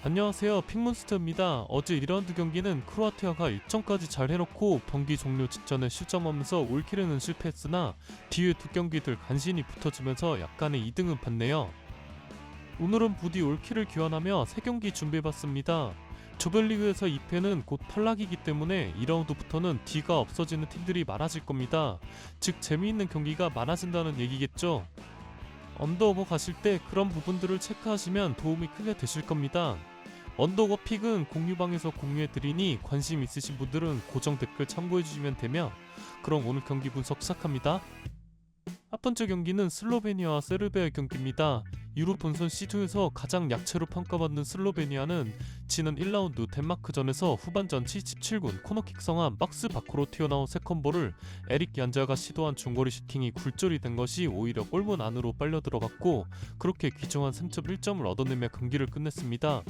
안녕하세요, 핑몬스터입니다. 어제 2라운드 경기는 크로아티아가 일정까지 잘 해놓고 경기 종료 직전에 실점하면서 올킬에는 실패했으나 뒤에 두 경기들 간신히 붙어주면서 약간의 2등은 봤네요. 오늘은 부디 올킬을 기원하며 3경기 준비해봤습니다. 조별리그에서 2패는 곧 탈락이기 때문에 2라운드부터는 D가 없어지는 팀들이 많아질 겁니다. 즉 재미있는 경기가 많아진다는 얘기겠죠. 언더오버 가실 때 그런 부분들을 체크하시면 도움이 크게 되실 겁니다. 언더오버 픽은 공유방에서 공유해드리니 관심 있으신 분들은 고정 댓글 참고해주시면 되며, 그럼 오늘 경기 분석 시작합니다. 첫 번째 경기는 슬로베니아와 세르비아의 경기입니다. 유로 본선 C2에서 가장 약체로 평가받는 슬로베니아는 지난 1라운드 덴마크전에서 후반전 77분 코너킥 성한 박스 밖으로 튀어나온 세컨볼을 에릭 얀자가 시도한 중거리 슈팅이 굴절이 된 것이 오히려 골문 안으로 빨려 들어갔고, 그렇게 귀중한 3.1점을 얻어내며 경기를 끝냈습니다.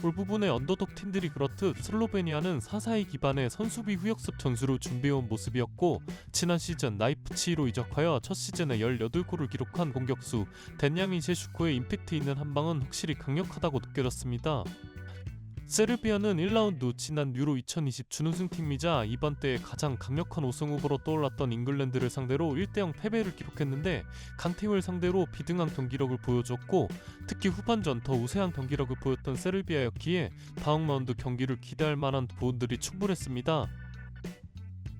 볼 부분의 언더독 팀들이 그렇듯 슬로베니아는 4-4-2 기반의 선수비 후역습 전술을 준비해온 모습이었고, 지난 시즌 나이프치히로 이적하여 첫 시즌에 18골을 기록한 공격수 덴야민 셰슈코의 임팩트 있는 한방은 확실히 강력하다고 느껴졌습니다. 세르비아는 1라운드 지난 유로 2020 준우승팀이자 이번 때의 가장 강력한 우승 후보로 떠올랐던 잉글랜드를 상대로 1대0 패배를 기록했는데, 강팀을 상대로 비등한 경기력을 보여줬고, 특히 후반전 더 우세한 경기력을 보였던 세르비아였기에 다음 라운드 경기를 기대할 만한 부분들이 충분했습니다.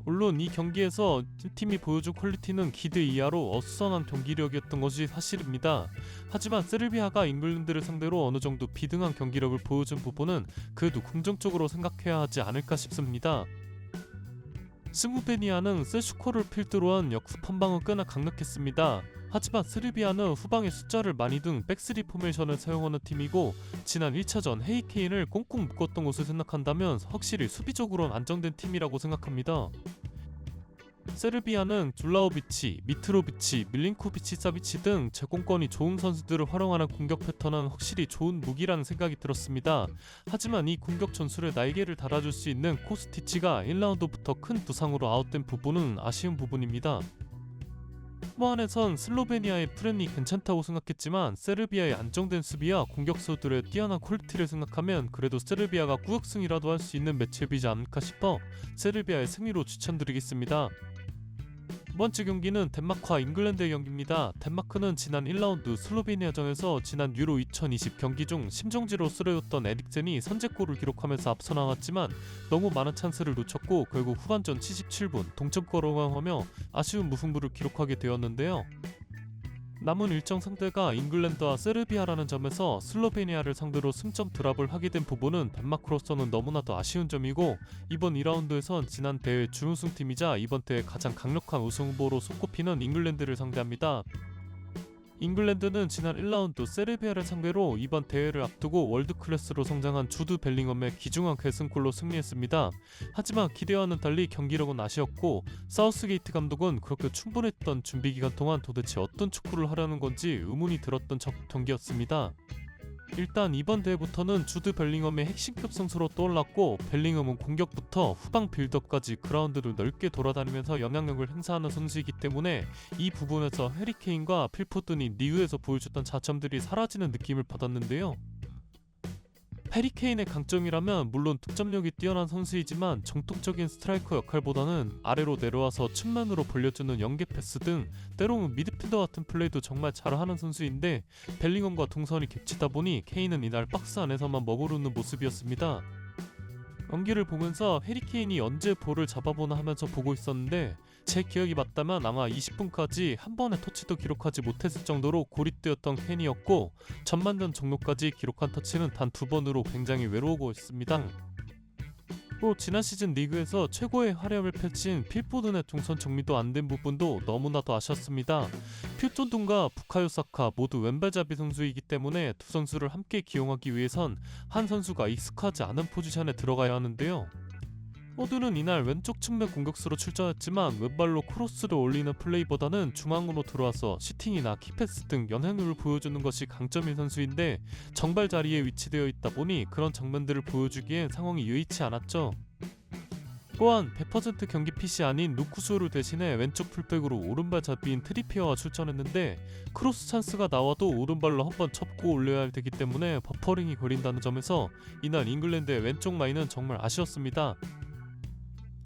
물론 이 경기에서 팀이 보여준 퀄리티는 기대 이하로 어수선한 경기력이었던 것이 사실입니다. 하지만 세르비아가 잉글랜드를 상대로 어느 정도 비등한 경기력을 보여준 부분은 그래도 긍정적으로 생각해야 하지 않을까 싶습니다. 슬로베니아는 세슈코를 필두로 한 역습 한방은 꽤나 강력했습니다. 하지만 세르비아는 후방에 숫자를 많이 둔 백스리 포메이션을 사용하는 팀이고, 지난 1차전 헤리케인을 꽁꽁 묶었던 것을 생각한다면 확실히 수비적으로는 안정된 팀이라고 생각합니다. 세르비아는 줄라오비치, 미트로비치, 밀린코비치 사비치 등 제공권이 좋은 선수들을 활용하는 공격 패턴은 확실히 좋은 무기라는 생각이 들었습니다. 하지만 이 공격 전술에 날개를 달아줄 수 있는 코스티치가 1라운드부터 큰 부상으로 아웃된 부분은 아쉬운 부분입니다. 후보 안에선 슬로베니아의 프렌이 괜찮다고 생각했지만 세르비아의 안정된 수비와 공격수들의 뛰어난 퀄리티를 생각하면 그래도 세르비아가 꾸역승이라도 할 수 있는 매치업이지 않을까 싶어 세르비아의 승리로 추천드리겠습니다. 두 번째 경기는 덴마크와 잉글랜드의 경기입니다. 덴마크는 지난 1라운드 슬로베니아전에서 지난 유로 2020 경기 중 심정지로 쓰러졌던 에릭센이 선제골을 기록하면서 앞서 나갔지만 너무 많은 찬스를 놓쳤고 결국 후반전 77분 동점골을 허용하며 아쉬운 무승부를 기록하게 되었는데요. 남은 일정 상대가 잉글랜드와 세르비아라는 점에서 슬로베니아를 상대로 승점 드랍을 하게 된 부분은 덴마크로서는 너무나도 아쉬운 점이고, 이번 2라운드에선 지난 대회 준우승팀이자 이번 대회 가장 강력한 우승 후보로 손꼽히는 잉글랜드를 상대합니다. 잉글랜드는 지난 1라운드 세르비아를 상대로 이번 대회를 앞두고 월드클래스로 성장한 주드 벨링엄의 귀중한 결승골로 승리했습니다. 하지만 기대와는 달리 경기력은 아쉬웠고, 사우스게이트 감독은 그렇게 충분했던 준비기간 동안 도대체 어떤 축구를 하려는 건지 의문이 들었던 경기였습니다. 일단 이번 대회부터는 주드 벨링엄의 핵심급 선수로 떠올랐고, 벨링엄은 공격부터 후방 빌드업까지 그라운드를 넓게 돌아다니면서 영향력을 행사하는 선수이기 때문에 이 부분에서 해리케인과 필포든이 리그에서 보여줬던 자점들이 사라지는 느낌을 받았는데요. 해리케인의 강점이라면 물론 득점력이 뛰어난 선수이지만 정통적인 스트라이커 역할보다는 아래로 내려와서 측면으로 벌려주는 연계 패스 등 때로는 미드필더 같은 플레이도 정말 잘하는 선수인데, 벨링엄과 동선이 겹치다 보니 케인은 이날 박스 안에서만 머무르는 모습이었습니다. 경기를 보면서 해리케인이 언제 볼을 잡아보나 하면서 보고 있었는데, 제 기억이 맞다면 아마 20분까지 한 번의 터치도 기록하지 못했을 정도로 고립되었던 케인이었고, 전반전 종료까지 기록한 터치는 단 2번으로 굉장히 외로워 있습니다. 또 지난 시즌 리그에서 최고의 활약을 펼친 필포든의 동선 정리도 안 된 부분도 너무나도 아쉬웠습니다. 필포든과 부카요 사카 모두 왼발잡이 선수이기 때문에 두 선수를 함께 기용하기 위해선 한 선수가 익숙하지 않은 포지션에 들어가야 하는데요. 포드는 이날 왼쪽 측면 공격수로 출전했지만 왼발로 크로스를 올리는 플레이보다는 중앙으로 들어와서 슈팅이나 키패스 등 영향력을 보여주는 것이 강점인 선수인데, 정발 자리에 위치되어 있다 보니 그런 장면들을 보여주기엔 상황이 여의치 않았죠. 또한 100% 경기 핏이 아닌 루쿠스를 대신해 왼쪽 풀백으로 오른발 잡이인 트리피어가 출전했는데 크로스 찬스가 나와도 오른발로 한번 첩고 올려야 할 테기 때문에 버퍼링이 걸린다는 점에서 이날 잉글랜드의 왼쪽 라인은 정말 아쉬웠습니다.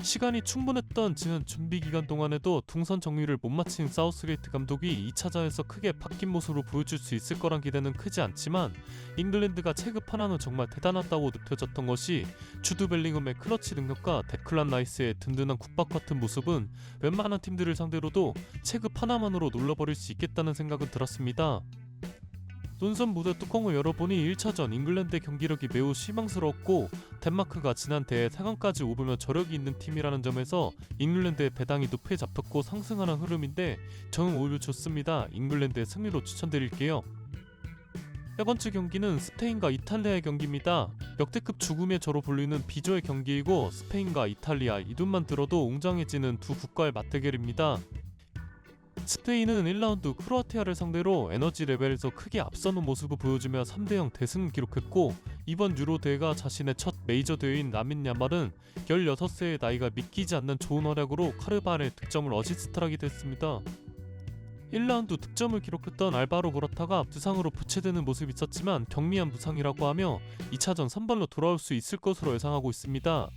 시간이 충분했던 지난 준비 기간 동안에도 동선 정리를 못 마친 사우스게이트 감독이 2차전에서 크게 바뀐 모습으로 보여줄 수 있을 거란 기대는 크지 않지만 잉글랜드가 체급 하나는 정말 대단하다고 느껴졌던 것이 주드 벨링엄의 클러치 능력과 데클란 라이스의 든든한 굿박 같은 모습은 웬만한 팀들을 상대로도 체급 하나만으로 눌러버릴 수 있겠다는 생각은 들었습니다. 논선 무대 뚜껑을 열어보니 1차전 잉글랜드의 경기력이 매우 실망스러웠고 덴마크가 지난 대회 4강까지 오르며 저력이 있는 팀이라는 점에서 잉글랜드의 배당이 높게 잡혔고 상승하는 흐름인데 저는 오히려 좋습니다. 잉글랜드의 승리로 추천드릴게요. 세 번째 경기는 스페인과 이탈리아의 경기입니다. 역대급 죽음의 저로 불리는 비조의 경기이고 스페인과 이탈리아 이름만 들어도 웅장해지는 두 국가의 맞대결입니다. 스페인은 1라운드 크로아티아를 상대로 에너지 레벨에서 크게 앞서는 모습을 보여주며 3대0 대승을 기록했고 이번 유로 대회가 자신의 첫 메이저 대회인 라민 야말은 16세의 나이가 믿기지 않는 좋은 활약으로 카르발의 득점을 어시스트하게 됐습니다. 1라운드 득점을 기록했던 알바로 모라타가 부상으로 교체되는 모습이 있었지만 경미한 부상이라고 하며 2차전 선발로 돌아올 수 있을 것으로 예상하고 있습니다.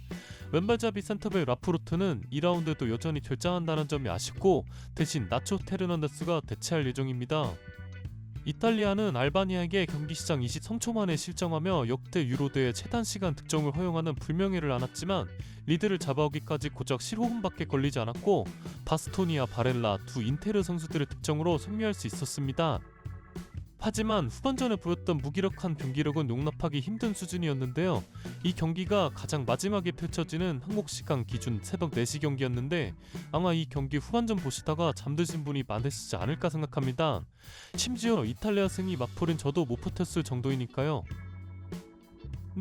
왼발잡이 센터백 라프루트는 2라운드에도 여전히 결장한다는 점이 아쉽고 대신 나초 테르난데스가 대체할 예정입니다. 이탈리아는 알바니아에게 경기 시작 23초 만에 실점하며 역대 유로대회 최단 시간 득점을 허용하는 불명예를 안았지만 리드를 잡아오기까지 고작 15분밖에 걸리지 않았고 바스토니와 바렐라 두 인테르 선수들의 득점으로 승리할 수 있었습니다. 하지만 후반전에 보였던 무기력한 경기력은 용납하기 힘든 수준이었는데요. 이 경기가 가장 마지막에 펼쳐지는 한국 시간 기준 새벽 4시 경기였는데 아마 이 경기 후반전 보시다가 잠드신 분이 많으시지 않을까 생각합니다. 심지어 이탈리아 승이 맛보린 저도 못 버텼을 정도이니까요.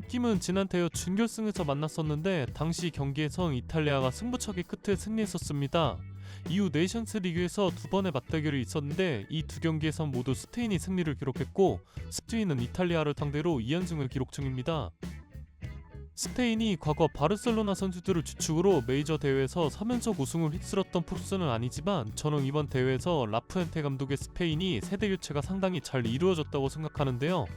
팀은 지난 대회 준결승에서 만났었는데 당시 경기에선 이탈리아가 승부차기 끝에 승리했었습니다. 이후 네이션스 리그에서 두 번의 맞대결이 있었는데 이 두 경기에선 모두 스페인이 승리를 기록했고 스페인은 이탈리아를 상대로 2연승을 기록 중입니다. 스페인이 과거 바르셀로나 선수들을 주축으로 메이저 대회에서 3연속 우승을 휩쓸었던 포스는 아니지만 저는 이번 대회에서 라푸엔테 감독의 스페인이 세대 교체가 상당히 잘 이루어졌다고 생각하는데요.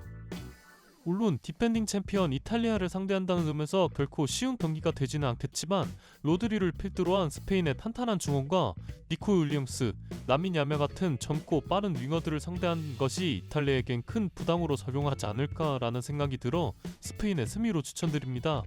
물론 디펜딩 챔피언 이탈리아를 상대한다는 점에서 결코 쉬운 경기가 되지는 않겠지만 로드리를 필두로 한 스페인의 탄탄한 중원과 니코 윌리엄스, 라민 야말 같은 젊고 빠른 윙어들을 상대한 것이 이탈리아에겐 큰 부담으로 작용하지 않을까라는 생각이 들어 스페인의 승리로 추천드립니다.